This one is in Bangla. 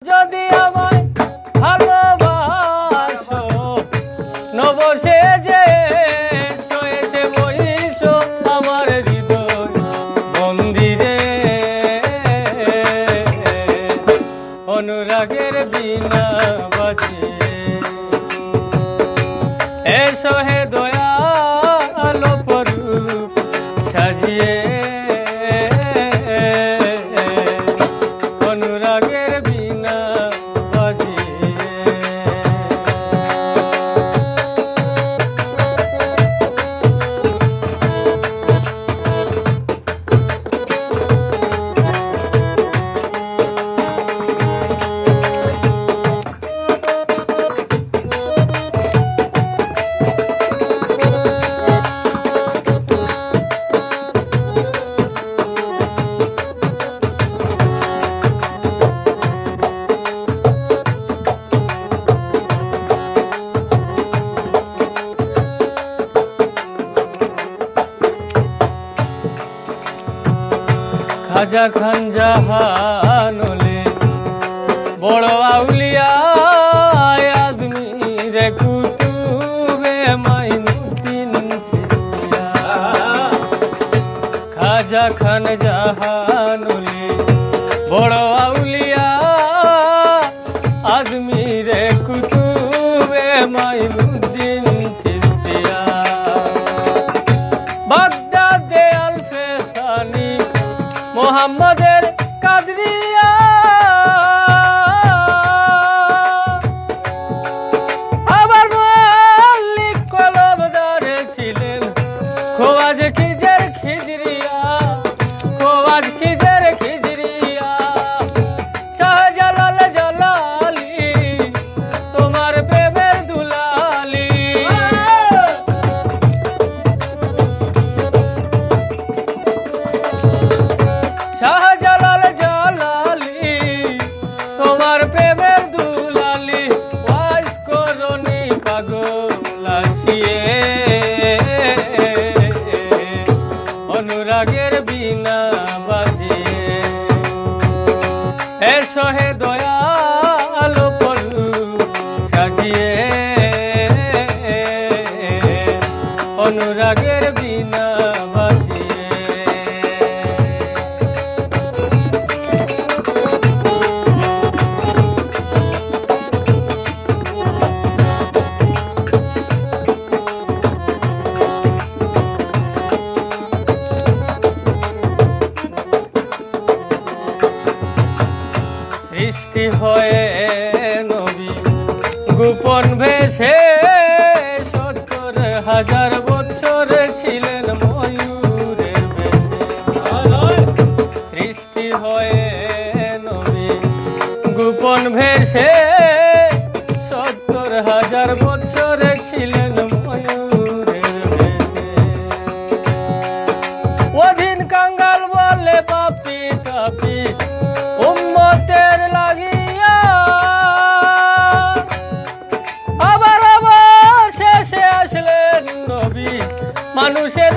যদি আমায় ভালোবাসো নবসে যে এসে বইসো আমার হৃদয় মন্দিরে অনুরাগের বিনা বাজিয়ে এসো হে দয়াল পরূপ সাজিয়ে অনুরাগের বিনা বাজিয়ে খাজা খান জাহানলে বড় আউলিয়া আজমিরে কুতুবে মাইনুদ্দিন চিশতিয়া খাজা খান জাহানলে বড় আউলিয়া আজমিরে কুতুবে মাইনুদ্দিন চিশতিয়া বাগদাদে আলফেসানি মোহাম্মদের কাদরিয়া আবার মালিক কলমদারে ছিলেন খোয়াজ খিজের খিজরিয়া খোয়াজ খিজের খিজরিয়া শাহজালাল জালালি তোমার প্রেমের দুলালি শাহজালাল জালালি তোমার প্রেমের দুলালি ওয়াজ করনি পাগল আসিয়ে অনুরাগের বিনা বাজিয়ে এসো হে দয়াল পরূপ সাজিয়ে অনুরাগের বিনা বাজিয়ে সৃষ্টি হয়ে নবী গোপন ভেসে ৭০,০০০ বছর ছিলেন ময়ূরের বেশে সৃষ্টি হয়ে নবী গোপন ভেসে ৭০,০০০ বছর ছিলেন ময়ূরের বেশে অধীন কাঙ্গাল বলে পাপি তাপি উম্মতের লাগিয়া আবার শেষে আসলেন নবী মানুষের